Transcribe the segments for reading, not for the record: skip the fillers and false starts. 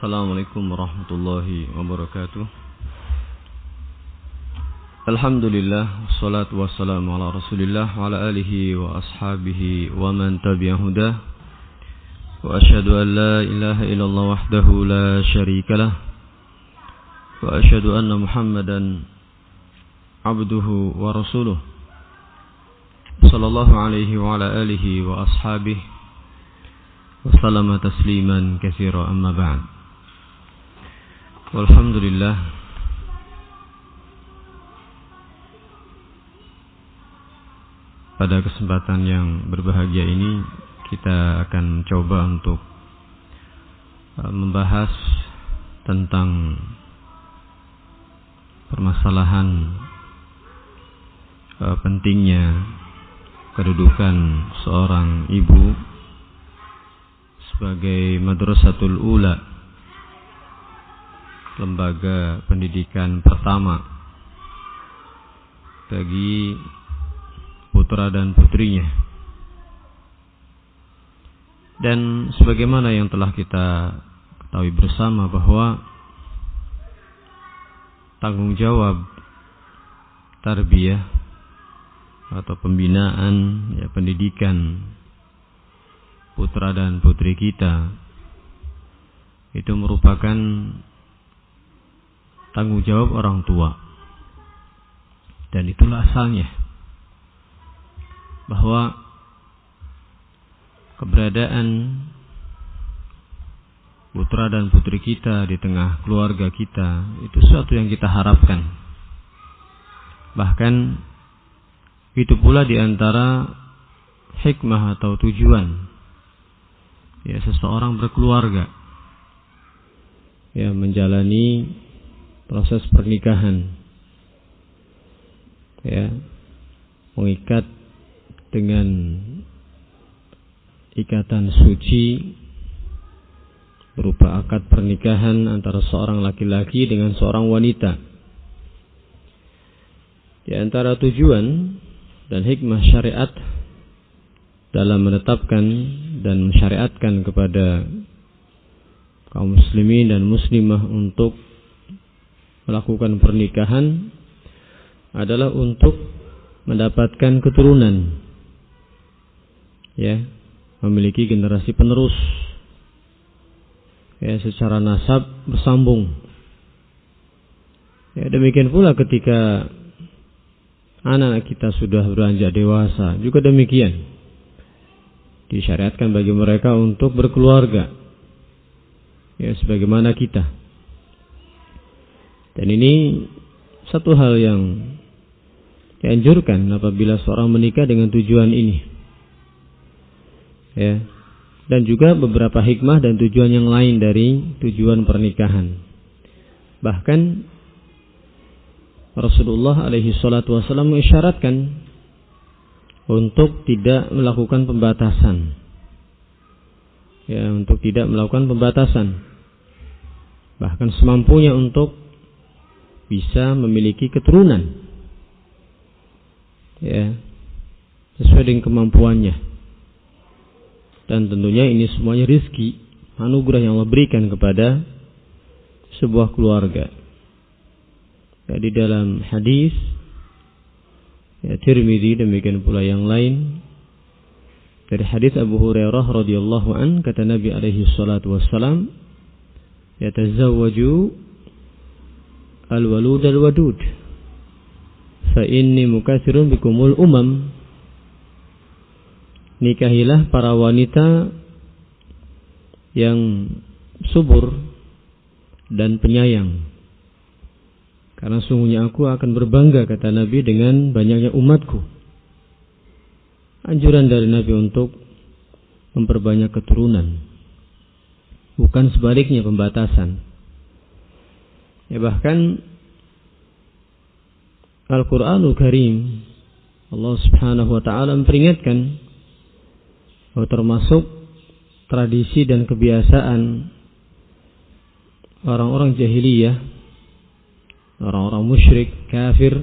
Assalamualaikum warahmatullahi wabarakatuh. Alhamdulillah, wassalatu wassalamu ala rasulillah wa ala alihi wa ashabihi wa man tabi'ahu hudah. Wa asyhadu an la ilaha illallah wahdahu la syarikalah. Wa asyhadu anna Muhammadan abduhu wa rasuluh. Sallallahu alaihi wa ala alihi wa ashabihi wa sallama tasliman katsira, amma ba'd. Alhamdulillah, pada kesempatan yang berbahagia ini kita akan coba untuk membahas tentang permasalahan pentingnya kedudukan seorang ibu sebagai madrasatul ula, lembaga pendidikan pertama bagi putra dan putrinya. Dan sebagaimana yang telah kita ketahui bersama bahwa tanggung jawab tarbiyah atau pembinaan, pendidikan putra dan putri kita itu merupakan tanggung jawab orang tua. Dan itulah asalnya, bahwa keberadaan putra dan putri kita di tengah keluarga kita itu sesuatu yang kita harapkan. Bahkan itu pula di antara hikmah atau tujuan seseorang berkeluarga, menjalani proses pernikahan, mengikat dengan ikatan suci berupa akad pernikahan antara seorang laki-laki dengan seorang wanita. Di antara tujuan dan hikmah syariat dalam menetapkan dan mensyariatkan kepada kaum muslimin dan muslimah untuk melakukan pernikahan adalah untuk mendapatkan keturunan, memiliki generasi penerus, secara nasab bersambung. Demikian pula ketika anak kita sudah beranjak dewasa, juga demikian disyariatkan bagi mereka untuk berkeluarga, sebagaimana kita. Dan ini satu hal yang dianjurkan apabila seorang menikah dengan tujuan ini, dan juga beberapa hikmah dan tujuan yang lain dari tujuan pernikahan. Bahkan Rasulullah alaihi salatu wasallam mengisyaratkan untuk tidak melakukan pembatasan, untuk tidak melakukan pembatasan, bahkan semampunya untuk bisa memiliki keturunan, sesuai dengan kemampuannya. Dan tentunya ini semuanya rizki, anugerah yang Allah berikan kepada sebuah keluarga. Di dalam hadis Tirmidzi, demikian pula yang lain, dari hadis Abu Hurairah radhiyallahu an, kata Nabi alaihi salatu wassalam, yatazawwaju al-walud al-wadud fa inni mukatsirun bikumul umam. Nikahilah para wanita yang subur dan penyayang, karena sungguhnya aku akan berbangga, kata Nabi, dengan banyaknya umatku. Anjuran dari Nabi untuk memperbanyak keturunan, bukan sebaliknya pembatasan. Bahkan Al-Quranul Karim, Allah subhanahu wa ta'ala memperingatkan bahwa termasuk tradisi dan kebiasaan orang-orang jahiliyah, orang-orang musyrik, kafir,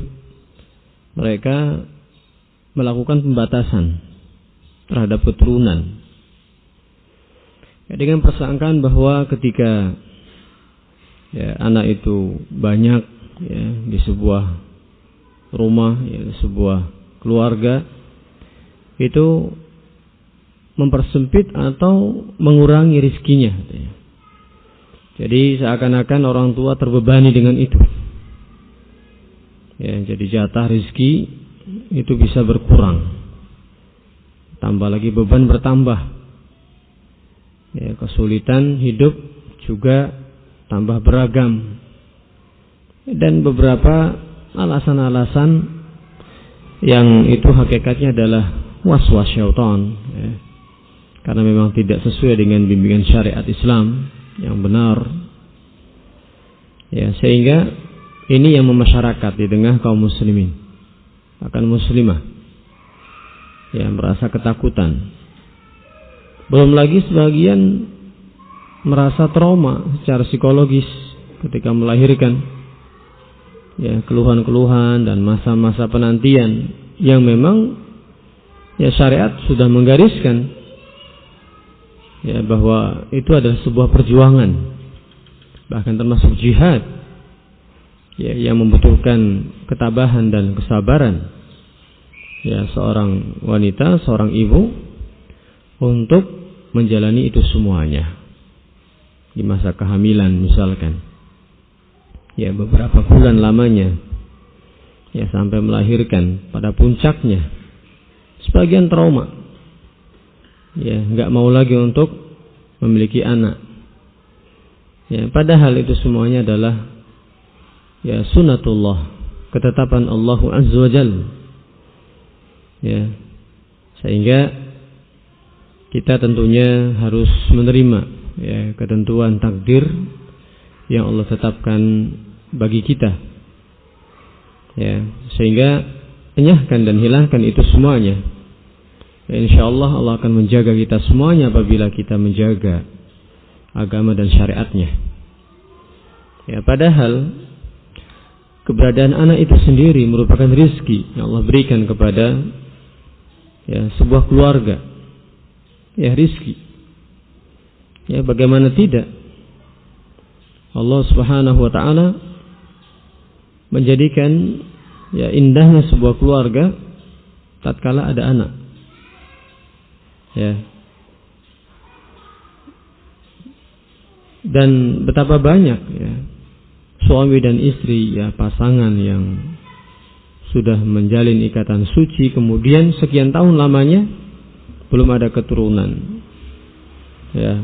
mereka melakukan pembatasan terhadap keturunan, dengan persangkaan bahwa ketika ya, anak itu banyak ya, di sebuah rumah, ya, di sebuah keluarga, itu mempersempit atau mengurangi rizkinya. Jadi seakan-akan orang tua terbebani dengan itu. Ya, jadi jatah rizki itu bisa berkurang. Tambah lagi beban bertambah. Ya, kesulitan hidup juga tambah beragam. Dan beberapa alasan-alasan yang itu hakikatnya adalah was-was syaitan. Ya. Karena memang tidak sesuai dengan bimbingan syariat Islam yang benar, ya, sehingga ini yang memasyarakat di tengah kaum muslimin, akan muslimah, ya, merasa ketakutan. Belum lagi sebagian merasa trauma secara psikologis ketika melahirkan, ya, keluhan-keluhan dan masa-masa penantian yang memang ya syariat sudah menggariskan, ya, bahwa itu adalah sebuah perjuangan, bahkan termasuk jihad, ya, yang membutuhkan ketabahan dan kesabaran, ya, seorang wanita, seorang ibu untuk menjalani itu semuanya di masa kehamilan misalkan, ya, beberapa bulan lamanya, ya, sampai melahirkan. Pada puncaknya sebagian trauma, ya, nggak mau lagi untuk memiliki anak, ya, padahal itu semuanya adalah, ya, sunnatullah, ketetapan Allah Azza wa Jalla, ya, sehingga kita tentunya harus menerima, ya, ketentuan takdir yang Allah tetapkan bagi kita, ya, sehingga enyahkan dan hilangkan itu semuanya. InsyaAllah Allah akan menjaga kita semuanya apabila kita menjaga agama dan syariatnya. Ya, padahal keberadaan anak itu sendiri merupakan rizki yang Allah berikan kepada, ya, sebuah keluarga. Ya, rizki. Ya, bagaimana tidak? Allah Subhanahu wa ta'ala menjadikan, ya, indahnya sebuah keluarga tatkala ada anak. Ya. Dan betapa banyak, ya, suami dan istri, ya, pasangan yang sudah menjalin ikatan suci, kemudian sekian tahun lamanya belum ada keturunan, ya,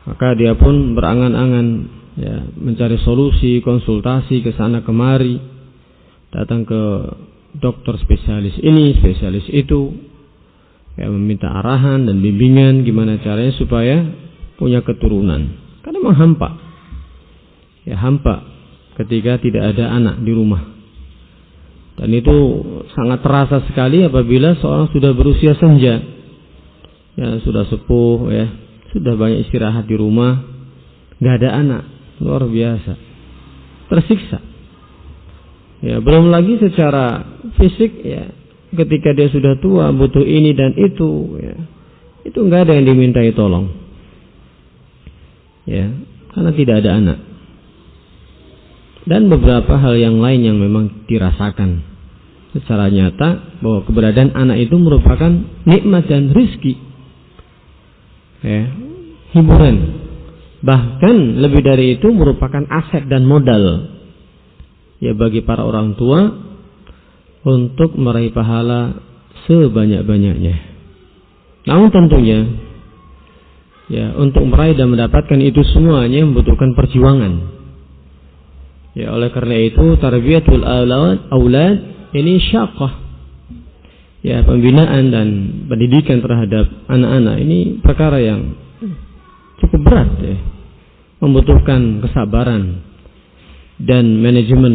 maka dia pun berangan-angan, ya, mencari solusi, konsultasi ke sana kemari, datang ke dokter spesialis ini, spesialis itu, ya, meminta arahan dan bimbingan gimana caranya supaya punya keturunan. Karena memang hampa, ya, hampa ketika tidak ada anak di rumah. Dan itu sangat terasa sekali apabila seorang sudah berusia senja, ya, sudah sepuh, ya, sudah banyak istirahat di rumah, nggak ada anak, luar biasa, tersiksa. Ya, belum lagi secara fisik, ya, ketika dia sudah tua butuh ini dan itu, ya, itu nggak ada yang dimintai tolong, ya, karena tidak ada anak. Dan beberapa hal yang lain yang memang dirasakan secara nyata bahwa keberadaan anak itu merupakan nikmat dan rizki, ya, hiburan, bahkan lebih dari itu merupakan aset dan modal, ya, bagi para orang tua untuk meraih pahala sebanyak-banyaknya. Namun tentunya, ya, untuk meraih dan mendapatkan itu semuanya membutuhkan perjuangan. Ya, oleh karena itu tarbiyatul aulad ini syaqah. Ya, pembinaan dan pendidikan terhadap anak-anak ini perkara yang cukup berat, ya. Membutuhkan kesabaran dan manajemen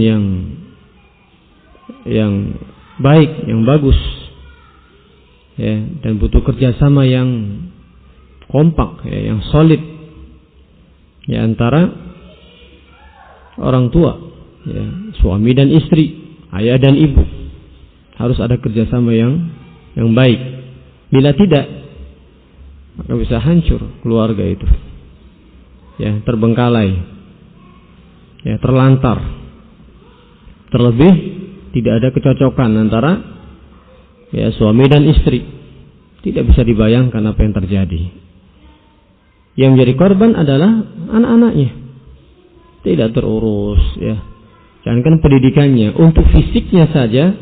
yang baik, yang bagus, ya, dan butuh kerjasama yang kompak, ya, yang solid, ya, antara orang tua, ya, suami dan istri, ayah dan ibu, harus ada kerjasama yang baik. Bila tidak, maka bisa hancur keluarga itu, ya, terbengkalai. ya terlantar. Terlebih tidak ada kecocokan antara ya suami dan istri. Tidak bisa dibayangkan apa yang terjadi. Yang menjadi korban adalah anak-anaknya. Tidak terurus ya. Jangankan pendidikannya, untuk fisiknya saja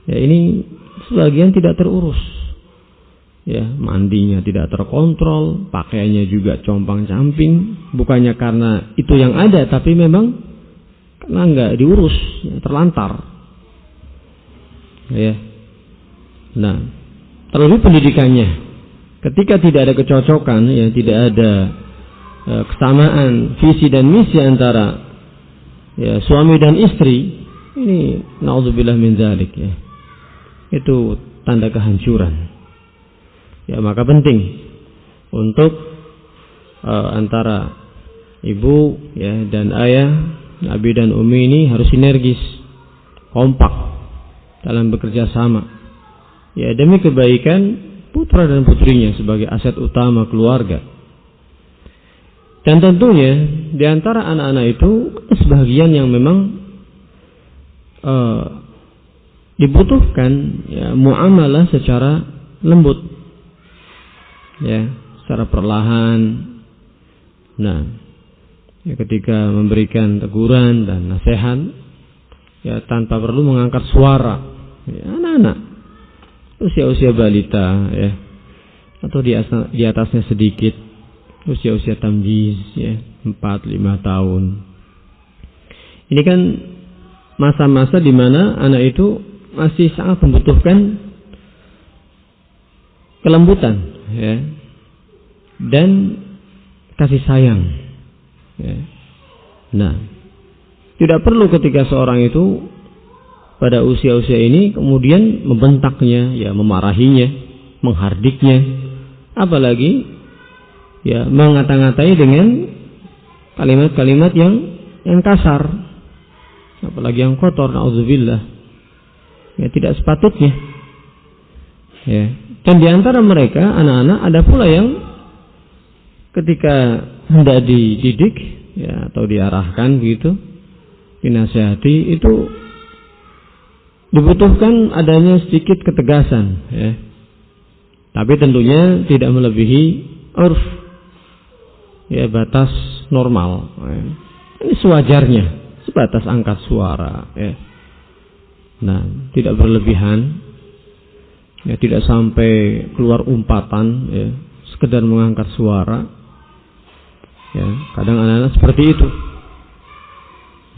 ya ini sebagian tidak terurus. Ya, mandinya tidak terkontrol, pakaiannya juga compang-camping, bukannya karena itu yang ada, tapi memang karena enggak diurus, ya, terlantar. Ya. Nah, terlebih pendidikannya, ketika tidak ada kecocokan, ya tidak ada kesamaan visi dan misi antara ya suami dan istri, ini naudzubillah min dzalik ya. Itu tanda kehancuran. Ya, maka penting untuk antara ibu ya dan ayah, abi dan umi ini harus sinergis, kompak dalam bekerja sama. Ya, demi kebaikan putra dan putrinya sebagai aset utama keluarga. Dan tentunya di antara anak-anak itu sebagian yang memang dibutuhkan ya muamalah secara lembut. Ya, secara perlahan. Nah, ya ketika memberikan teguran dan nasihat ya tanpa perlu mengangkat suara. Ya, anak-anak usia-usia balita ya atau di atasnya sedikit, usia-usia tamyiz ya 4-5 tahun. Ini kan masa-masa di mana anak itu masih sangat membutuhkan kelembutan ya dan kasih sayang ya. Nah, tidak perlu ketika seorang itu pada usia-usia ini kemudian membentaknya ya, memarahinya, menghardiknya, apalagi ya mengata-ngatai dengan kalimat-kalimat yang kasar, apalagi yang kotor, naudzubillah ya, tidak sepatutnya ya. Dan di antara mereka anak-anak ada pula yang ketika hendak dididik ya atau diarahkan begitu, dinasihati, itu dibutuhkan adanya sedikit ketegasan ya. Tapi tentunya tidak melebihi urf ya, batas normal ya. Ini sewajarnya, sebatas angkat suara ya. Nah, tidak berlebihan. Ya, tidak sampai keluar umpatan ya, sekedar mengangkat suara ya, kadang anak-anak seperti itu.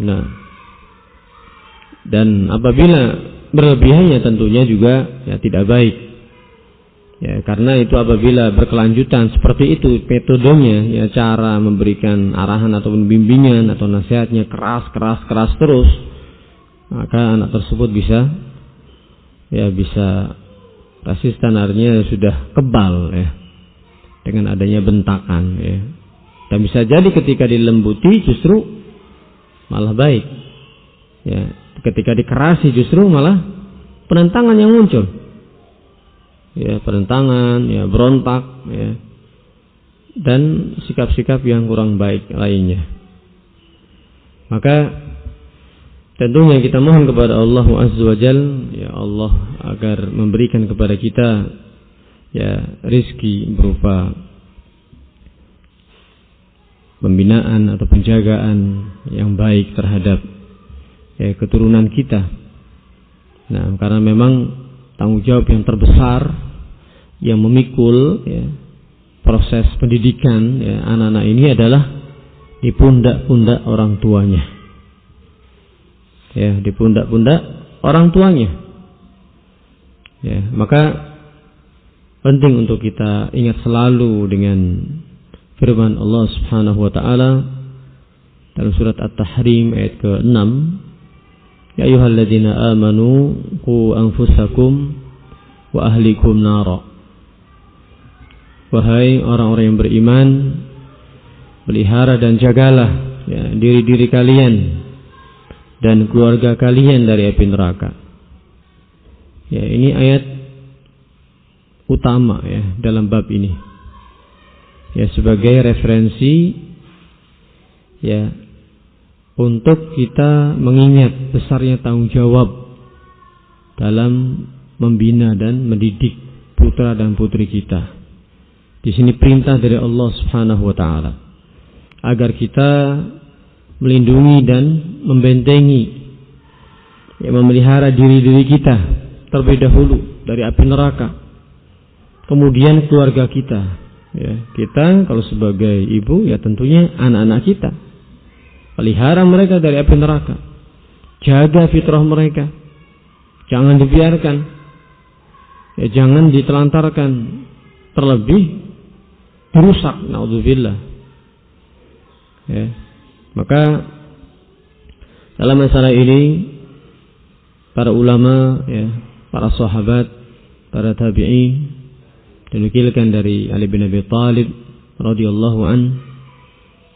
Nah, dan apabila berlebihannya tentunya juga ya tidak baik ya, karena itu apabila berkelanjutan seperti itu metodenya ya, cara memberikan arahan atau bimbingan atau nasihatnya keras terus, maka anak tersebut bisa resisten, artinya sudah kebal ya dengan adanya bentakan ya. Dan bisa jadi ketika dilembuti justru malah baik ya, ketika dikerasi justru malah penentangan yang muncul ya, penentangan ya, berontak ya, dan sikap-sikap yang kurang baik lainnya. Maka tentunya kita mohon kepada Allah Azza wa Jal ya Allah agar memberikan kepada kita ya rizki berupa pembinaan atau penjagaan yang baik terhadap ya keturunan kita. Nah, karena memang tanggung jawab yang terbesar yang memikul ya proses pendidikan ya anak-anak ini adalah di pundak-pundak orang tuanya. Ya, di pundak-pundak orang tuanya. Ya, maka penting untuk kita ingat selalu dengan firman Allah Subhanahu wa taala dalam surat At-Tahrim ayat ke-6, ya ayyuhalladzina amanu qu anfusakum wa ahlikum nara. Wahai orang-orang yang beriman, pelihara dan jagalah ya diri-diri kalian dan keluarga kalian dari api neraka. Ya, ini ayat utama ya dalam bab ini. Ya, sebagai referensi ya untuk kita mengingat besarnya tanggung jawab dalam membina dan mendidik putra dan putri kita. Di sini perintah dari Allah Subhanahu wa taala agar kita melindungi dan membentengi, memelihara diri kita terlebih dahulu dari api neraka. Kemudian keluarga kita, kita kalau sebagai ibu tentunya anak-anak kita, pelihara mereka dari api neraka, jaga fitrah mereka, jangan dibiarkan, jangan ditelantarkan, terlebih dirusak, naudzubillah. Maka dalam masalah ini para ulama, para sahabat, para tabi'in dinukilkan dari Ali bin Abi Thalib radhiyallahu an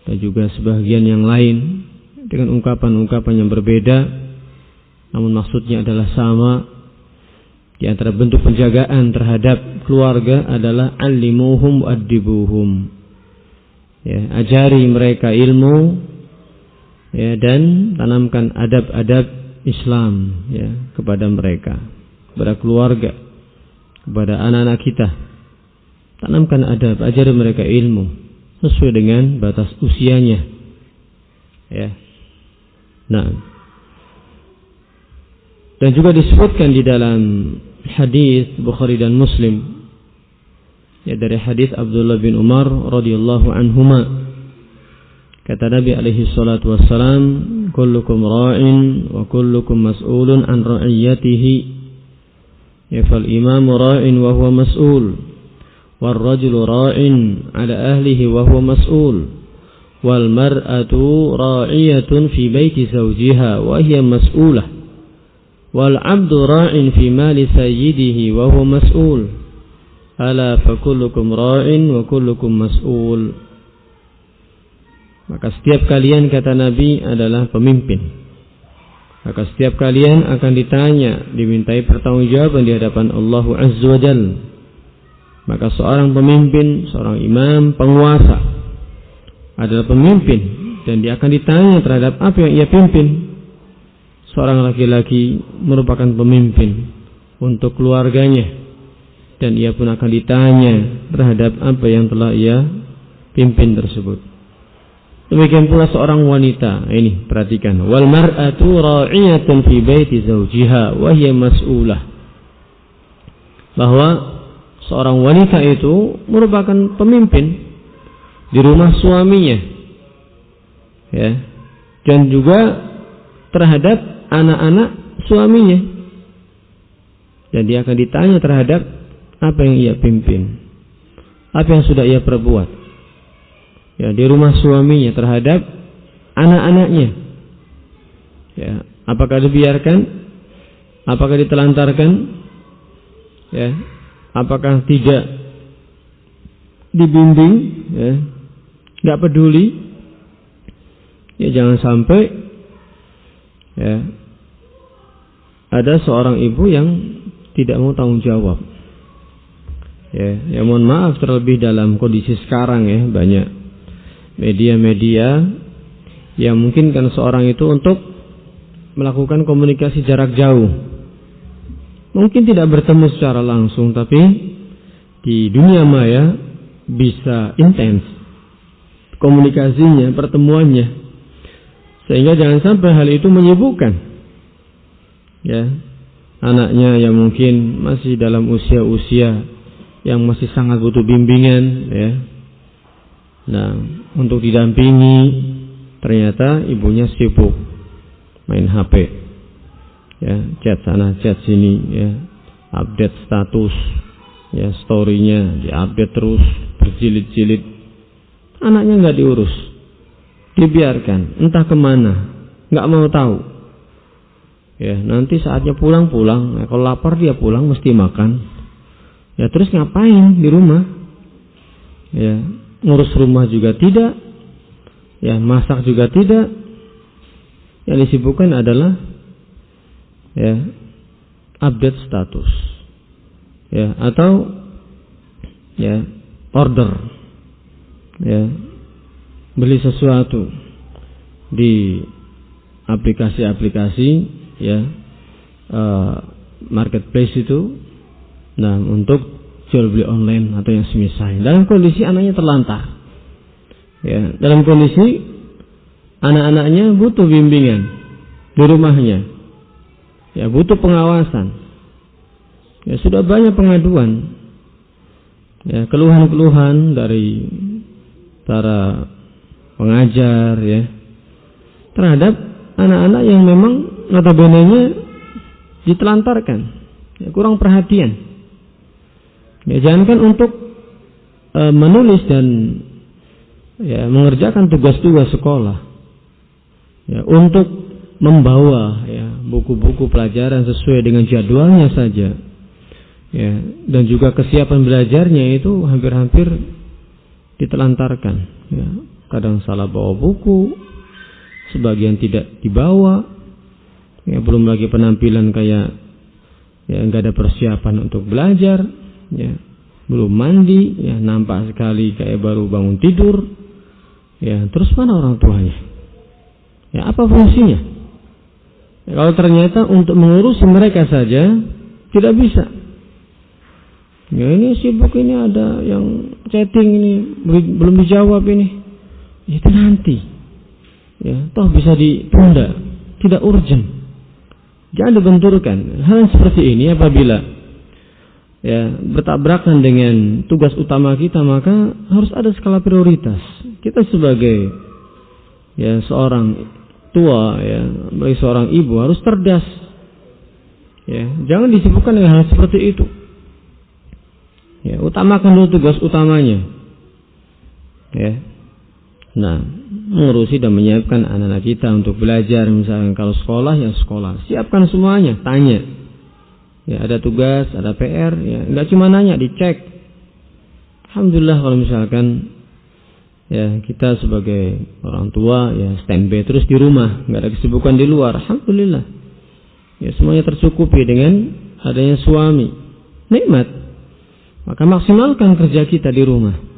dan juga sebagian yang lain dengan ungkapan-ungkapan yang berbeda, namun maksudnya adalah sama. Di antara bentuk penjagaan terhadap keluarga adalah allimuhum wa'addibuhum, ajari mereka ilmu, dan tanamkan adab-adab Islam kepada mereka, kepada keluarga, kepada anak-anak kita. Tanamkan adab, ajari mereka ilmu sesuai dengan batas usianya. Nah, dan juga disebutkan di dalam hadis Bukhari dan Muslim, dari hadis Abdullah bin Umar radhiyallahu anhuma, kata Nabi alaihi salatu wassalam, kullukum ra'in wa kullukum mas'ulun an ra'iyatihi, fal imamu ra'in wa huwa mas'ul, wal rajulu ra'in ala ahlihi wa huwa mas'ul, wal mar'atu ra'iyatun fi baiti zawjiha wa hiya mas'ulah, wal 'abdu ra'in fi mali sayyidihi wa huwa mas'ul, ala fa kullukum ra'in wa kullukum mas'ul. Maka setiap kalian, kata Nabi, adalah pemimpin. Maka setiap kalian akan ditanya, dimintai pertanggungjawaban di hadapan Allah Azza wa Jalla. Maka seorang pemimpin, seorang imam, penguasa adalah pemimpin, dan dia akan ditanya terhadap apa yang ia pimpin. Seorang laki-laki merupakan pemimpin untuk keluarganya, dan ia pun akan ditanya terhadap apa yang telah ia pimpin tersebut. Demikian pula seorang wanita, ini perhatikan, wal mar'atu ra'iyatun fi baiti zawjiha wa hiya mas'ulah, bahwa seorang wanita itu merupakan pemimpin di rumah suaminya, dan juga terhadap anak-anak suaminya, dan dia akan ditanya terhadap apa yang ia pimpin, apa yang sudah ia perbuat di rumah suaminya terhadap anak-anaknya. Apakah dibiarkan, apakah ditelantarkan, apakah tidak dibimbing, nggak peduli, jangan sampai ada seorang ibu yang tidak mau tanggung jawab. Mohon maaf, terlebih dalam kondisi sekarang, banyak media-media yang memungkinkan seorang itu untuk melakukan komunikasi jarak jauh. Mungkin tidak bertemu secara langsung, tapi di dunia maya bisa intens komunikasinya, pertemuannya, sehingga jangan sampai hal itu menyibukkan anaknya yang mungkin masih dalam usia-usia yang masih sangat butuh bimbingan, Nah, untuk didampingi, ternyata ibunya sibuk main HP, chat sana, chat sini, update status, story-nya diupdate terus, berjilid-jilid. Anaknya nggak diurus, dibiarkan, entah kemana, nggak mau tahu. Nanti saatnya pulang, kalau lapar dia pulang mesti makan. Terus ngapain di rumah? Ngurus rumah juga tidak, masak juga tidak. Yang disibukkan adalah update status, atau order, beli sesuatu di aplikasi-aplikasi ya marketplace itu, nah untuk jual beli online atau yang semisal. Dalam kondisi anaknya terlantar, ya dalam kondisi anak-anaknya butuh bimbingan di rumahnya, ya butuh pengawasan. Ya sudah banyak pengaduan, ya keluhan-keluhan dari para pengajar ya terhadap anak-anak yang memang notabene-nya ditelantarkan, ya, kurang perhatian. Ya jangankan untuk menulis dan ya mengerjakan tugas-tugas sekolah, ya untuk membawa ya buku-buku pelajaran sesuai dengan jadwalnya saja, ya dan juga kesiapan belajarnya itu hampir-hampir ditelantarkan. Ya, kadang salah bawa buku, sebagian tidak dibawa, ya belum lagi penampilan kayak ya nggak ada persiapan untuk belajar, ya belum mandi, ya nampak sekali kayak baru bangun tidur, ya terus mana orang tuanya? Ya apa fungsinya? Ya, kalau ternyata untuk mengurusi mereka saja tidak bisa, ya ini sibuk, ini ada yang chatting ini belum dijawab ini, itu nanti, ya toh bisa ditunda, tidak urgent. Jangan dibenturkan. Hal yang seperti ini apabila ya bertabrakan dengan tugas utama kita, maka harus ada skala prioritas. Kita sebagai ya seorang tua, ya sebagai seorang ibu harus cerdas. Ya, jangan disibukkan dengan hal seperti itu. Ya, utamakan dulu tugas utamanya. Ya. Nah, mengurusi dan menyiapkan anak-anak kita untuk belajar, misalkan kalau sekolah ya sekolah, siapkan semuanya, tanya. Ya, ada tugas, ada PR, ya enggak cuma nanya, dicek. Alhamdulillah kalau misalkan ya kita sebagai orang tua ya standby terus di rumah, enggak ada kesibukan di luar, alhamdulillah. Ya semuanya tercukupi dengan adanya suami. Nikmat. Maka maksimalkan kerja kita di rumah.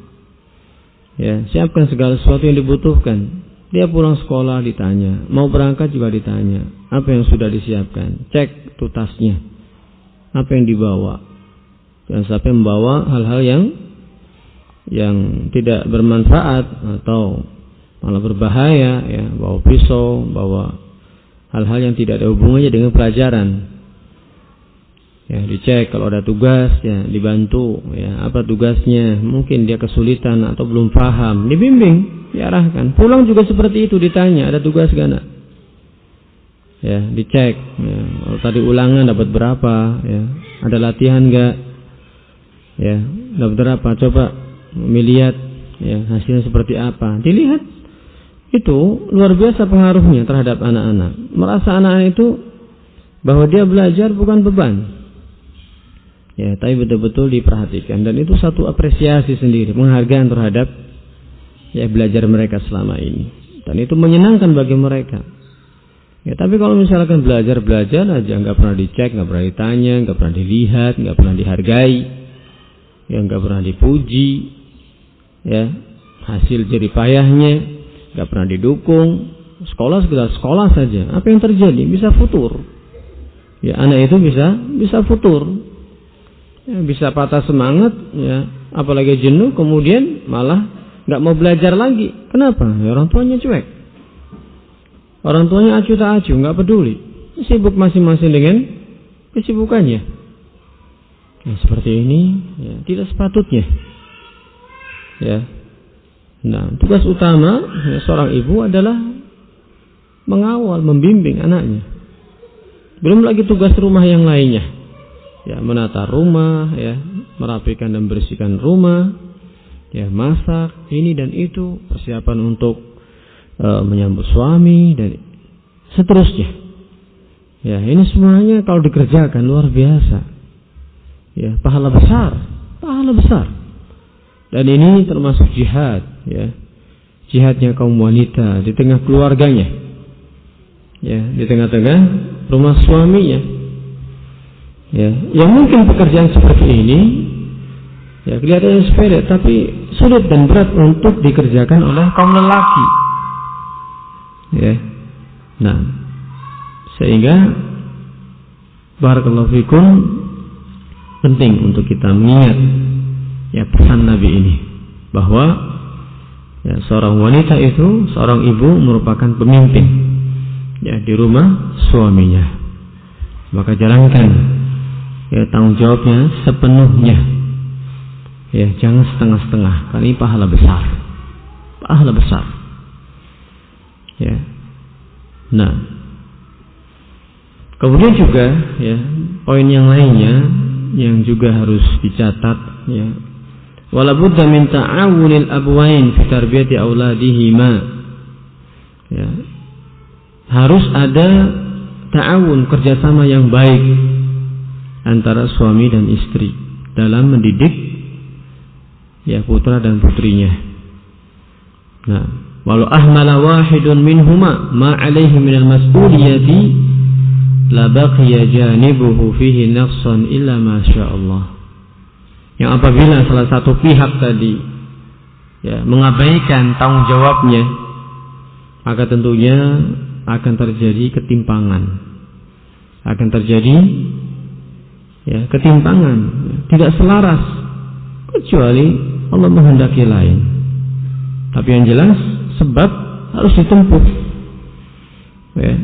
Ya, siapkan segala sesuatu yang dibutuhkan. Dia pulang sekolah ditanya, mau berangkat juga ditanya, apa yang sudah disiapkan. Cek tutasnya, apa yang dibawa. Jangan sampai membawa hal-hal yang tidak bermanfaat atau malah berbahaya, ya, bawa pisau, bawa hal-hal yang tidak ada hubungannya dengan pelajaran. Ya, dicek kalau ada tugas, ya dibantu, ya apa tugasnya, mungkin dia kesulitan atau belum paham, dibimbing, diarahkan. Pulang juga seperti itu, ditanya ada tugas gak nak? Ya dicek, ya, kalau tadi ulangan dapat berapa, ya ada latihan gak, ya dapat berapa, coba melihat ya hasilnya seperti apa, dilihat. Itu luar biasa pengaruhnya terhadap anak-anak. Merasa anak-anak itu bahwa dia belajar bukan beban. Ya, tapi betul-betul diperhatikan, dan itu satu apresiasi sendiri, penghargaan terhadap ya belajar mereka selama ini, dan itu menyenangkan bagi mereka. Ya, tapi kalau misalkan belajar aja, nggak pernah dicek, nggak pernah ditanya, nggak pernah dilihat, nggak pernah dihargai, ya nggak pernah dipuji, ya hasil jerih payahnya nggak pernah didukung, sekolah sekedar sekolah saja, apa yang terjadi? Bisa futur. Ya, anak itu bisa futur. Ya, bisa patah semangat, ya, apalagi jenuh, kemudian malah nggak mau belajar lagi. Kenapa? Ya, orang tuanya cuek, orang tuanya acuh tak acuh, nggak peduli, sibuk masing-masing dengan kesibukannya. Ya, seperti ini, ya, tidak sepatutnya. Ya, nah tugas utama ya, seorang ibu adalah mengawal, membimbing anaknya. Belum lagi tugas rumah yang lainnya. Ya, menata rumah, ya, merapikan dan bersihkan rumah, ya, masak, ini dan itu, persiapan untuk menyambut suami dan seterusnya. Ya, ini semuanya kalau dikerjakan luar biasa. Ya, pahala besar. Dan ini termasuk jihad, ya. Jihadnya kaum wanita di tengah keluarganya. Ya, di tengah-tengah rumah suaminya. Ya, yang mungkin pekerjaan seperti ini ya kelihatannya sepele, tapi sulit dan berat untuk dikerjakan oleh kaum lelaki. Ya, Nah, sehingga barakallahu fikum penting untuk kita mengingat ya pesan Nabi ini, bahwa ya, seorang wanita itu, seorang ibu merupakan pemimpin ya di rumah suaminya. Maka jalankan ya tanggung jawabnya sepenuhnya. Ya, jangan setengah-setengah, karena ini pahala besar. Pahala besar. Ya. Nah, kemudian juga ya poin yang lainnya yang juga harus dicatat ya. Wala budda min ta'awunil abwain fi tarbiyati auladihima. Ya. Harus ada ta'awun, kerjasama yang baik antara suami dan istri dalam mendidik ya putra dan putrinya. Nah, walau ahmala wahidun minhuma ma alaihi minal mas'uliyati la baqiya janibuhu fihi naqsan illa ma sya'allah. Yang apabila salah satu pihak tadi ya mengabaikan tanggung jawabnya, maka tentunya akan terjadi ketimpangan. Akan terjadi ya ketimpangan, tidak selaras, kecuali Allah menghendaki lain. Tapi yang jelas sebab harus ditempuh. Ya,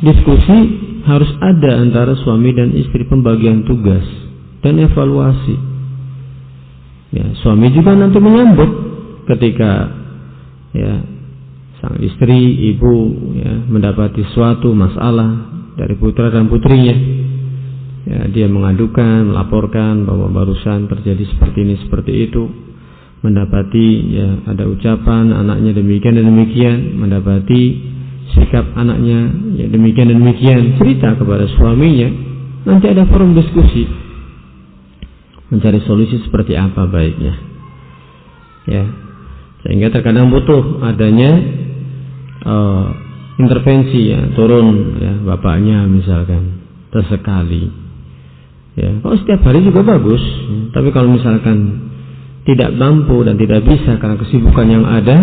diskusi harus ada antara suami dan istri, pembagian tugas dan evaluasi. Ya, suami juga nanti menyambut ketika ya sang istri, ibu ya mendapati suatu masalah dari putra dan putrinya. Ya, dia mengadukan, melaporkan bahwa barusan terjadi seperti ini, seperti itu. Mendapati ya ada ucapan anaknya demikian dan demikian, mendapati sikap anaknya ya demikian dan demikian, cerita kepada suaminya. Nanti ada forum diskusi, mencari solusi seperti apa baiknya. Ya, sehingga terkadang butuh adanya intervensi ya, turun ya bapaknya misalkan sesekali. Ya, kalau setiap hari juga bagus. Ya, tapi kalau misalkan tidak mampu dan tidak bisa karena kesibukan yang ada,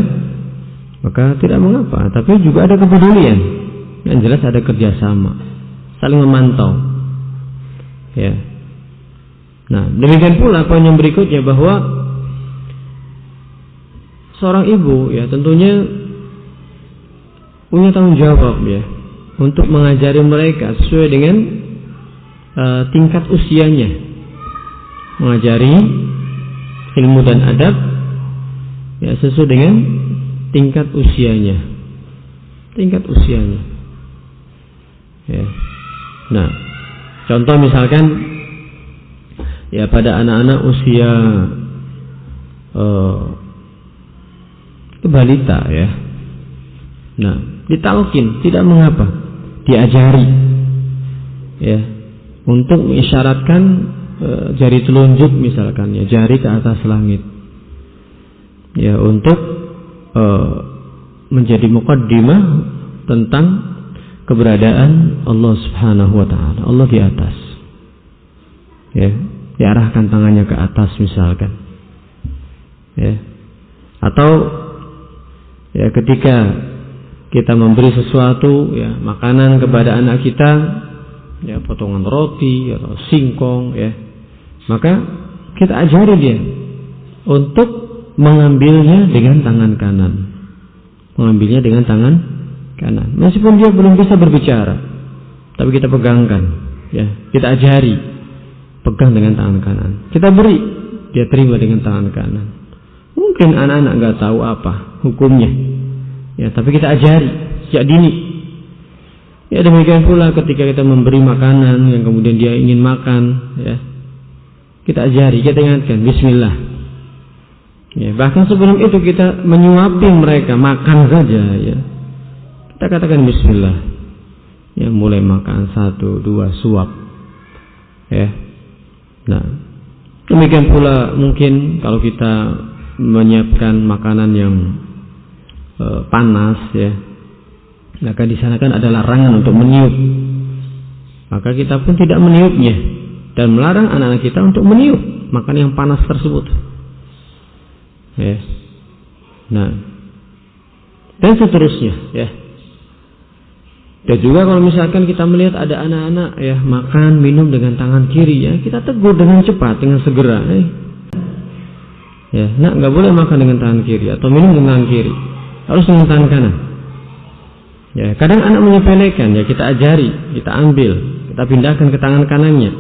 maka tidak mengapa. Tapi juga ada kepedulian. Yang jelas ada kerjasama, saling memantau. Ya. Nah, demikian pula poin yang berikutnya, bahwa seorang ibu ya tentunya punya tanggung jawab ya untuk mengajari mereka sesuai dengan tingkat usianya, mengajari ilmu dan adab ya sesuai dengan tingkat usianya, ya. Nah, contoh misalkan ya pada anak-anak usia balita ya, nah ditalkin tidak mengapa, diajari ya untuk mengisyaratkan jari telunjuk misalkan ya, jari ke atas langit ya, untuk menjadi muqaddimah tentang keberadaan Allah Subhanahu wa taala. Allah di atas. Ya, diarahkan tangannya ke atas misalkan. Ya. Atau ya ketika kita memberi sesuatu ya, makanan kepada anak kita, ya potongan roti atau singkong ya, maka kita ajari dia untuk mengambilnya dengan tangan kanan, meskipun dia belum bisa berbicara, tapi kita pegangkan ya, kita ajari pegang dengan tangan kanan, kita beri, dia terima dengan tangan kanan. Mungkin anak-anak nggak tahu apa hukumnya ya, tapi kita ajari sejak dini. Ya demikian pula ketika kita memberi makanan yang kemudian dia ingin makan ya, kita ajari, kita ingatkan bismillah ya, bahkan sebelum itu kita menyuapi mereka makan saja ya, kita katakan bismillah ya, mulai makan 1, 2 suap ya. Nah demikian pula mungkin kalau kita menyiapkan makanan yang panas ya, maka di sana kan ada larangan untuk meniup, maka kita pun tidak meniupnya dan melarang anak-anak kita untuk meniup makanan yang panas tersebut. Ya. Nah, dan seterusnya ya. Dan juga kalau misalkan kita melihat ada anak-anak ya makan minum dengan tangan kiri, ya kita tegur dengan cepat, dengan segera. Ya, nak, nggak boleh makan dengan tangan kiri atau minum dengan tangan kiri, harus dengan tangan kanan. Ya, kadang anak menyepelekan, ya kita ajari, kita ambil, kita pindahkan ke tangan kanannya.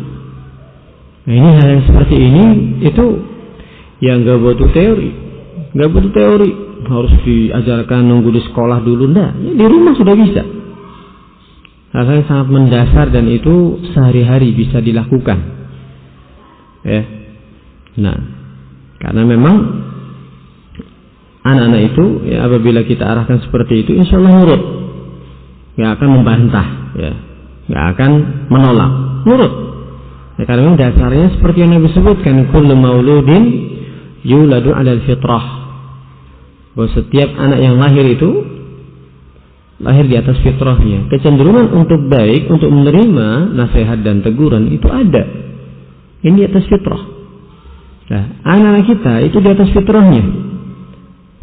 Nah, ini hal yang seperti ini itu ya nggak butuh teori, harus diajarkan nunggu di sekolah dulu, enggak, ya, di rumah sudah bisa. Hal-hal yang sangat mendasar dan itu sehari-hari bisa dilakukan. Ya. Nah, karena memang anak-anak itu ya apabila kita arahkan seperti itu, insya Allah nurut, nggak akan membantah, ya, nggak akan menolak, nurut. Ya, karena memang dasarnya seperti yang Nabi sebutkan, kullu mauludin yuladu 'alal fitrah, bahwa setiap anak yang lahir itu lahir di atas fitrahnya. Kecenderungan untuk baik, untuk menerima nasihat dan teguran itu ada. Ini di atas fitrah. Nah, anak-anak kita itu di atas fitrahnya.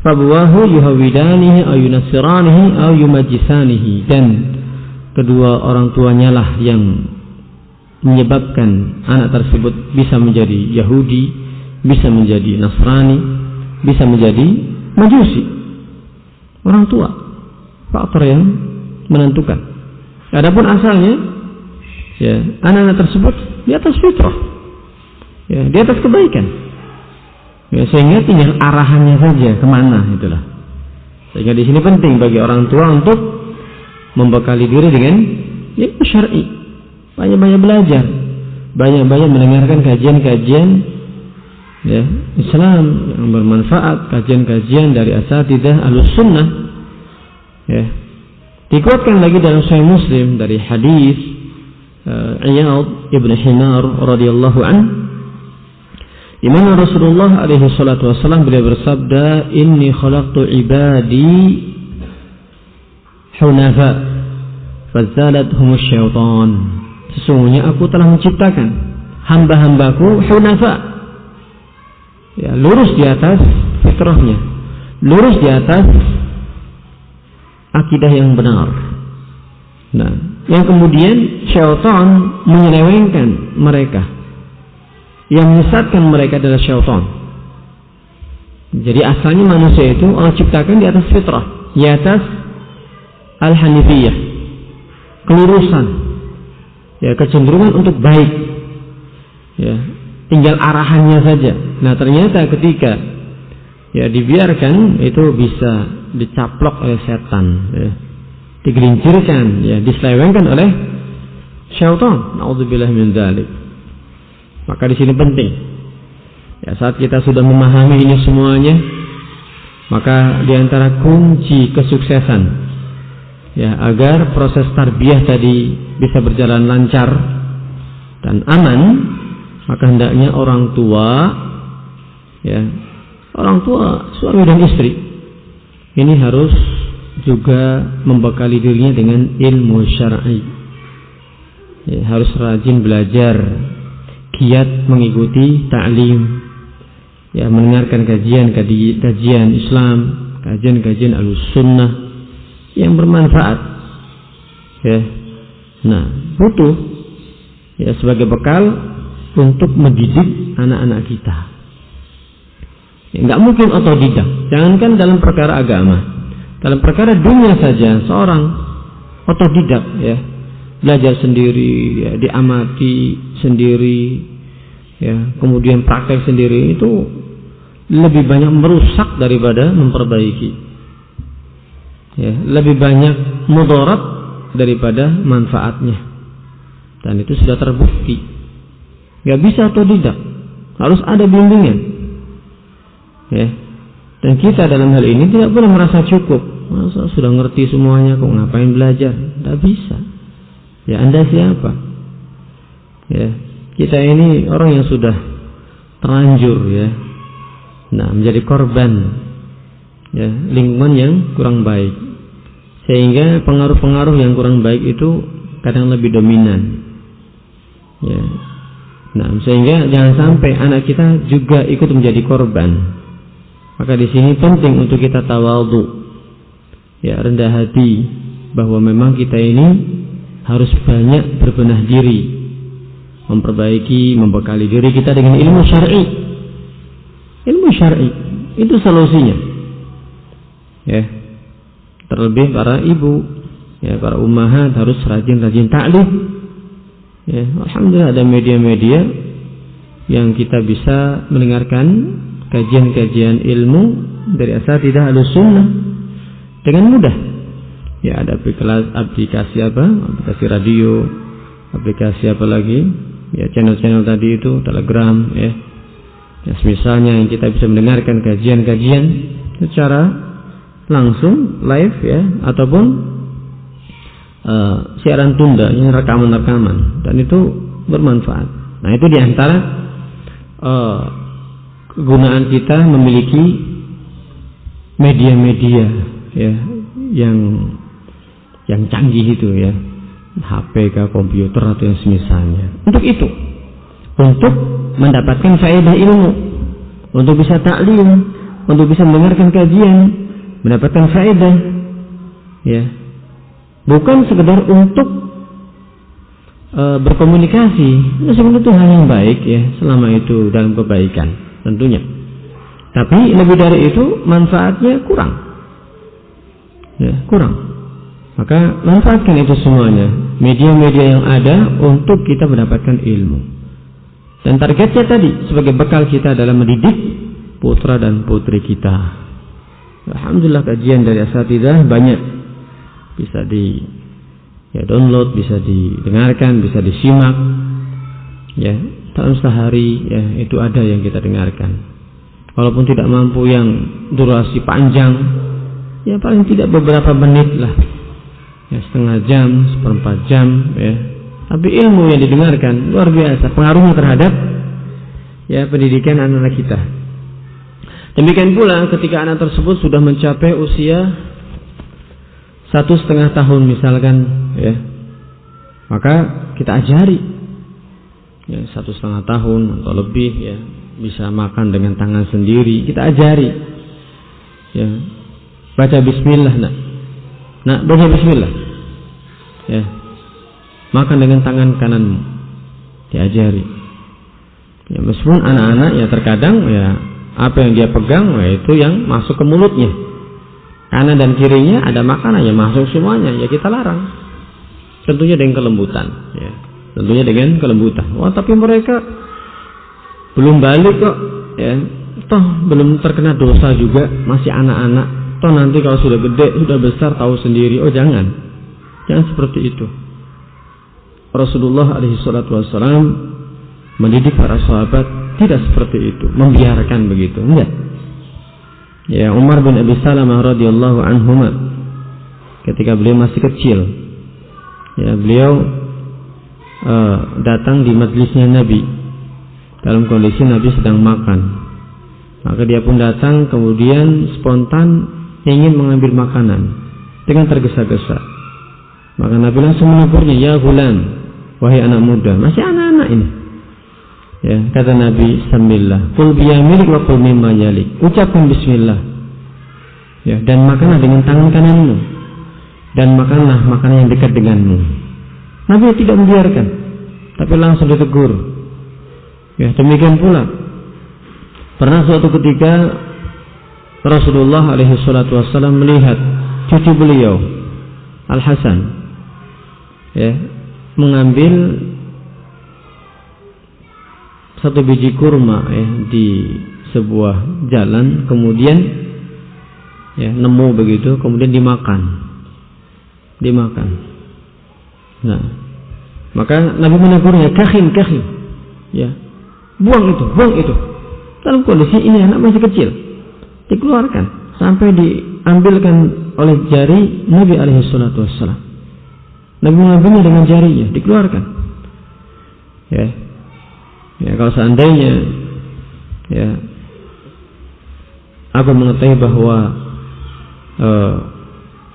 Fabuwahu yuhawidanihi aw yunassiranihi aw yumajjisanihi, dan kedua orang tuanya lah yang menyebabkan anak tersebut bisa menjadi Yahudi, bisa menjadi Nasrani, bisa menjadi Majusi. Orang tua faktor yang menentukan. Adapun asalnya, ya anak-anak tersebut di atas fitrah, ya di atas kebaikan. Ya, sehingga tinggal arahannya saja kemana, itulah. Sehingga di sini penting bagi orang tua untuk membekali diri dengan ya syar'i, banyak-banyak belajar, banyak-banyak mendengarkan kajian-kajian ya Islam yang bermanfaat, kajian-kajian dari asatidzah Ahlussunnah. Ya. Dikuatkan lagi dalam Sahih Muslim dari hadis Iyad ibn Himar radhiyallahu an, di mana Rasulullah alaihi salatu wasallam beliau bersabda, inni khalaqtu ibadi hunafa fazalathum syaitan, sesungguhnya aku telah menciptakan hamba-hambaku hunafa, ya lurus di atas fitrahnya, lurus di atas akidah yang benar. Nah, yang kemudian syaitan menyelewengkan mereka. Yang menyesatkan mereka adalah syaitan. Jadi asalnya manusia itu Allah ciptakan di atas fitrah, di atas al-hanifiyah, kelurusan, ya kecenderungan untuk baik. Ya, tinggal arahannya saja. Nah, ternyata ketika ya dibiarkan itu bisa dicaplok oleh setan, ya, digelincirkan, ya, diselewengkan oleh syaitan. Nauzubillah min dzalik. Maka di sini penting, ya, saat kita sudah memahami ini semuanya, maka di antara kunci kesuksesan, ya, agar proses tarbiyah tadi bisa berjalan lancar dan aman, maka hendaknya orang tua, ya, orang tua suami dan istri ini harus juga membekali dirinya dengan ilmu syar'i. Ya, harus rajin belajar, giat mengikuti ta'lim, ya, mendengarkan kajian Islam, kajian Ahlussunnah yang bermanfaat. Ya. Nah, butuh ya sebagai bekal untuk mendidik anak-anak kita. Nggak mungkin otodidak. Jangankan dalam perkara agama, dalam perkara dunia saja seorang otodidak, ya, belajar sendiri, ya, diamati sendiri, ya, kemudian praktek sendiri, itu lebih banyak merusak daripada memperbaiki. Ya, lebih banyak mudarat daripada manfaatnya. Dan itu sudah terbukti. Nggak bisa otodidak, harus ada bimbingan. Ya, dan kita dalam hal ini tidak boleh merasa cukup. Masa sudah ngerti semuanya kok ngapain belajar? Tidak bisa. Ya, Anda siapa? Ya, kita ini orang yang sudah terlanjur, ya, nah, menjadi korban, ya, lingkungan yang kurang baik, sehingga pengaruh-pengaruh yang kurang baik itu kadang lebih dominan. Ya, nah, sehingga jangan sampai anak kita juga ikut menjadi korban. Maka di sini penting untuk kita tawadhu, ya, rendah hati, bahwa memang kita ini harus banyak berbenah diri, memperbaiki, membekali diri kita dengan ilmu syar'i. Ilmu syar'i itu solusinya. Ya. Terlebih para ibu, ya, para ummahat harus rajin-rajin ta'lim. Ya, alhamdulillah ada media-media yang kita bisa mendengarkan kajian-kajian ilmu dari asatidzah Ahlussunnah dengan mudah. Ya, ada aplikasi radio, aplikasi apa lagi? Ya, channel-channel tadi itu, Telegram, ya. Ya, misalnya yang kita bisa mendengarkan kajian-kajian secara langsung live, ya, ataupun siaran tunda, ya, rekaman-rekaman, dan itu bermanfaat. Nah, itu diantara kegunaan kita memiliki media-media, ya, yang canggih itu, ya, HP ke komputer atau yang semisalnya. Untuk itu, untuk mendapatkan faedah ilmu, untuk bisa taklim, untuk bisa mendengarkan kajian, mendapatkan faedah, ya, bukan sekedar untuk berkomunikasi. Sebenarnya itu hal yang baik, ya, selama itu dalam kebaikan tentunya. Tapi lebih dari itu manfaatnya kurang, ya, kurang. Maka manfaatkan itu semuanya, media-media yang ada untuk kita mendapatkan ilmu. Dan targetnya tadi sebagai bekal kita adalah mendidik putra dan putri kita. Alhamdulillah kajian dari asatidzah banyak, bisa di download, bisa didengarkan, bisa disimak, ya, dalam sehari, ya, itu ada yang kita dengarkan. Walaupun tidak mampu yang durasi panjang, ya paling tidak beberapa menit lah, ya, setengah jam, seperempat jam, ya. Tapi ilmu yang didengarkan luar biasa pengaruhnya terhadap, ya, pendidikan anak-anak kita. Demikian pula ketika anak tersebut sudah mencapai usia 1,5 tahun misalkan, ya, maka kita ajari, ya, 1,5 tahun atau lebih, ya, bisa makan dengan tangan sendiri, kita ajari, ya, baca bismillah, nak baca bismillah, ya, makan dengan tangan kananmu, diajari, ya, meskipun anak-anak, ya, terkadang, ya, apa yang dia pegang, ya, itu yang masuk ke mulutnya. Kanan dan kirinya ada makanan yang masuk semuanya, ya kita larang. Tentunya dengan kelembutan, ya. Tentunya dengan kelembutan. Wah, tapi mereka belum balik kok, ya. Toh belum terkena dosa juga, masih anak-anak. Toh nanti kalau sudah gede, sudah besar tahu sendiri. Oh, jangan seperti itu. Rasulullah alaihi salatu wassalam mendidik para sahabat tidak seperti itu, membiarkan begitu, enggak. Ya, Umar bin Abi Salamah radhiyallahu anhuma, ketika beliau masih kecil, ya, beliau datang di majlisnya Nabi dalam kondisi Nabi sedang makan. Maka dia pun datang, kemudian spontan ingin mengambil makanan dengan tergesa-gesa. Maka Nabi langsung menegurnya, ya gulam, wahai anak muda, masih anak-anak ini. Ya, kata Nabi, Bismillah, qul biyaminik wa qul mimma yalik. Ucapkan bismillah, ya, dan makanlah dengan tangan kananmu, dan makanlah makanan yang dekat denganmu. Nabi tidak membiarkan, tapi langsung ditegur. Ya, demikian pula pernah suatu ketika Rasulullah alaihi salatu wassalam melihat cucu beliau Al Hasan, ya, mengambil satu biji kurma, ya, di sebuah jalan, kemudian, ya, nemu begitu, kemudian dimakan. Nah, maka Nabi menegurnya, kahim, ya, buang itu. Dalam kondisi ini anak masih kecil, dikeluarkan sampai diambilkan oleh jari Nabi alaihi salatu wassalam. Nabi mengambilnya dengan jarinya, dikeluarkan. Ya, kalau seandainya, ya, aku mengetahui bahwa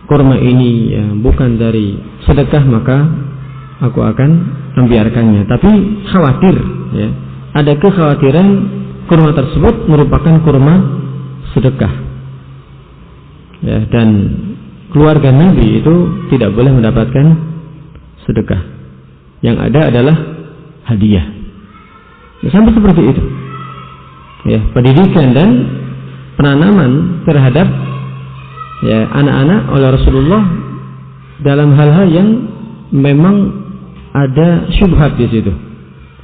kurma ini, ya, bukan dari sedekah, maka aku akan membiarkannya. Tapi khawatir, ya, ada kekhawatiran kurma tersebut merupakan kurma sedekah, ya, dan keluarga Nabi itu tidak boleh mendapatkan sedekah. Yang ada adalah hadiah. Ya, sampai seperti itu. Ya, pendidikan dan penanaman terhadap ya anak-anak oleh Rasulullah dalam hal-hal yang memang ada syubhat di situ.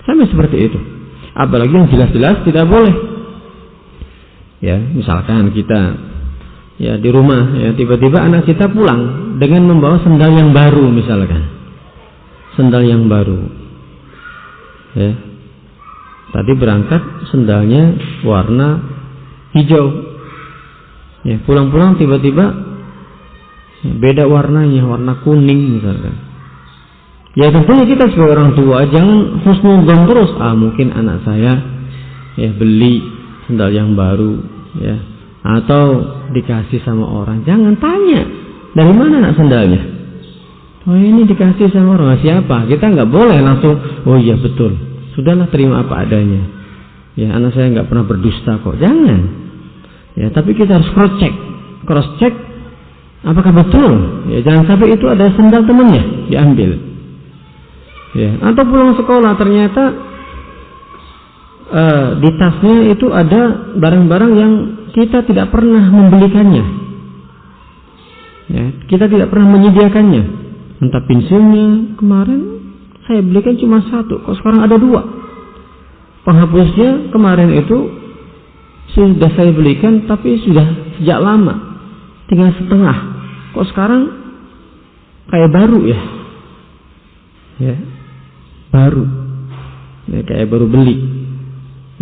Sampai seperti itu. Apalagi yang jelas-jelas tidak boleh. Ya, misalkan kita ya di rumah ya tiba-tiba anak kita pulang dengan membawa sendal yang baru misalkan. Sendal yang baru. Ya. Tadi berangkat sendalnya warna hijau. Ya, pulang-pulang tiba-tiba ya, beda warnanya, warna kuning misalkan. Ya tentunya kita sebagai orang tua jangan husnudzon terus. Mungkin anak saya ya beli sendal yang baru ya atau dikasih sama orang. Jangan tanya dari mana nak sendalnya. Oh ini dikasih sama orang siapa? Kita nggak boleh langsung. Oh iya betul. Sudahlah terima apa adanya. Ya anak saya nggak pernah berdusta kok. Jangan. Ya tapi kita harus cross check apakah betul. Ya jangan sampai itu ada sendal temannya diambil. Ya, atau pulang sekolah ternyata di tasnya itu ada barang-barang yang kita tidak pernah membelikannya. Ya, kita tidak pernah menyediakannya. Entah pensilnya kemarin saya belikan cuma 1, kok sekarang ada 2. Penghapusnya kemarin itu sudah saya belikan tapi sudah sejak lama, tinggal setengah. Kok sekarang kayak baru ya? Ya. Baru ya, kayak baru beli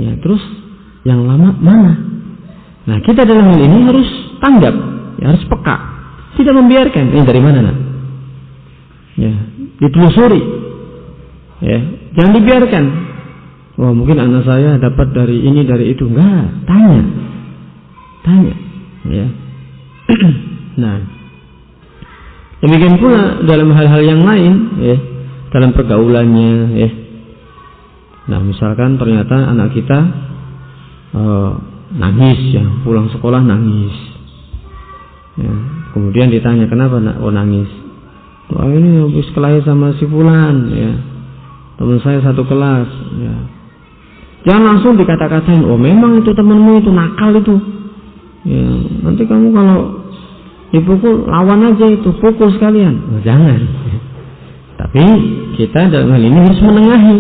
ya, terus yang lama mana? Nah kita dalam hal ini harus tanggap ya, harus peka, tidak membiarkan ini dari mana nak ya, ditelusuri ya, jangan dibiarkan. Wah mungkin anak saya dapat dari ini dari itu, enggak, tanya ya. Nah demikian pula dalam hal-hal yang lain ya, dalam pergaulannya ya. Nah misalkan ternyata anak kita nangis ya, pulang sekolah nangis ya. Kemudian ditanya kenapa nak nangis. Wah ini habis kelahi sama si fulan ya, teman saya satu kelas ya. Jangan langsung dikata-katain, oh memang itu temanmu itu nakal itu ya, nanti kamu kalau dipukul lawan aja itu, pukul sekalian. Oh, jangan ya. Tapi kita dalam hal ini harus menengahi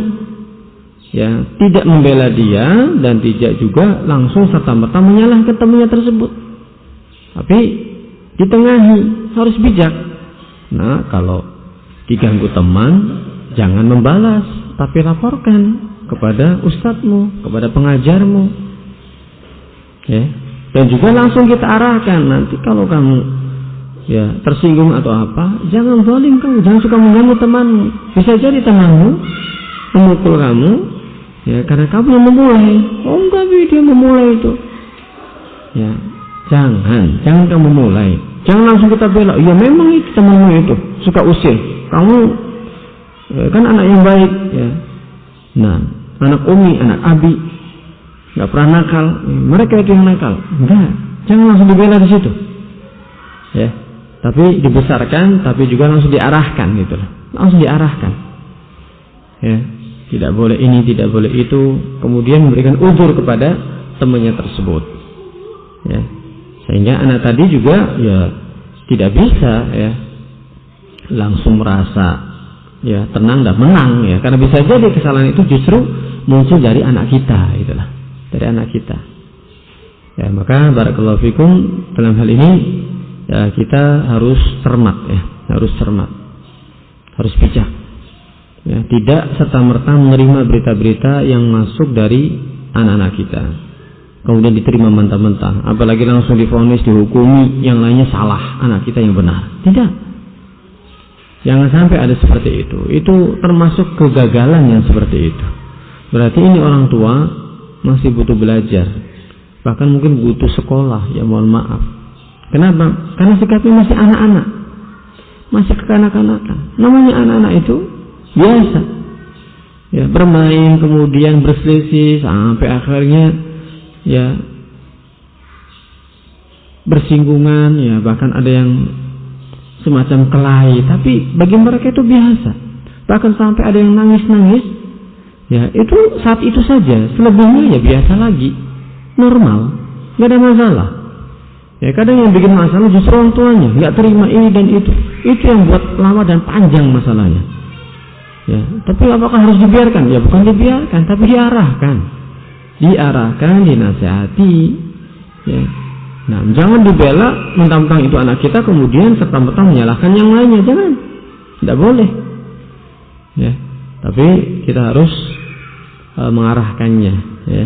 ya, tidak membela dia dan tidak juga langsung serta-merta menyalahkan temannya tersebut, tapi ditengahi, harus bijak. Nah kalau diganggu teman jangan membalas, tapi laporkan kepada ustadzmu, kepada pengajarmu ya, dan juga langsung kita arahkan. Nanti kalau kamu ya tersinggung atau apa, jangan zalim kamu, jangan suka mengganggu temanmu. Bisa jadi temanmu memukul kamu ya karena kamu yang memulai. Oh enggak, dia memulai itu ya. Jangan kamu mulai, jangan langsung kita bela. Ya memang itu temanmu itu suka usir kamu ya, kan anak yang baik ya. Nah anak umi, anak abi nggak pernah nakal, mereka itu yang nakal. Enggak, jangan langsung dibela di situ ya, tapi dibesarkan, tapi juga langsung diarahkan gitu loh. Langsung diarahkan ya, tidak boleh ini, tidak boleh itu, kemudian memberikan uzur kepada temannya tersebut ya, sehingga anak tadi juga ya tidak bisa ya langsung merasa ya tenang dan menang ya, karena bisa jadi kesalahan itu justru muncul dari anak kita itulah, dari anak kita ya. Maka barakallahu fikum dalam hal ini ya kita harus cermat ya, harus cermat, harus bijak ya, tidak serta-merta menerima berita-berita yang masuk dari anak-anak kita kemudian diterima mentah-mentah, apalagi langsung divonis, dihukumi yang lainnya salah, anak kita yang benar. Tidak, jangan sampai ada seperti itu. Itu termasuk kegagalan yang seperti itu. Berarti ini orang tua masih butuh belajar, bahkan mungkin butuh sekolah ya, mohon maaf. Kenapa? Karena sikapnya masih anak-anak, masih kekanak-kanakan. Namanya anak-anak itu biasa ya, bermain kemudian berselisih sampai akhirnya ya bersinggungan ya, bahkan ada yang semacam kelahi, tapi bagi mereka itu biasa. Bahkan sampai ada yang nangis-nangis, ya itu saat itu saja. Selebihnya ya biasa lagi, normal, nggak ada masalah. Ya kadang yang bikin masalah justru orang tuanya, nggak terima ini dan itu yang buat lama dan panjang masalahnya. Ya, tapi apakah harus dibiarkan? Ya bukan dibiarkan, tapi diarahkan, dinasihati. Ya. Nah, jangan dibela mentang-mentang itu anak kita kemudian serta-merta menyalahkan yang lainnya, jangan, tidak boleh. Ya, tapi kita harus mengarahkannya, ya,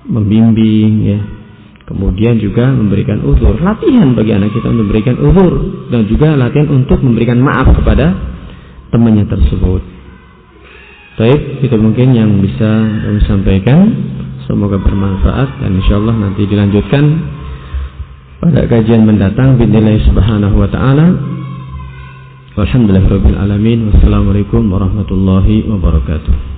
membimbing, ya. Kemudian juga memberikan uzur, latihan bagi anak kita memberikan uzur dan juga latihan untuk memberikan maaf kepada temannya tersebut. Baik, itu mungkin yang bisa kami sampaikan. Semoga bermanfaat dan insyaallah nanti dilanjutkan pada kajian mendatang billahi subhanahu wa ta'ala. Walhamdulillahirabbil alamin. Wassalamualaikum warahmatullahi wabarakatuh.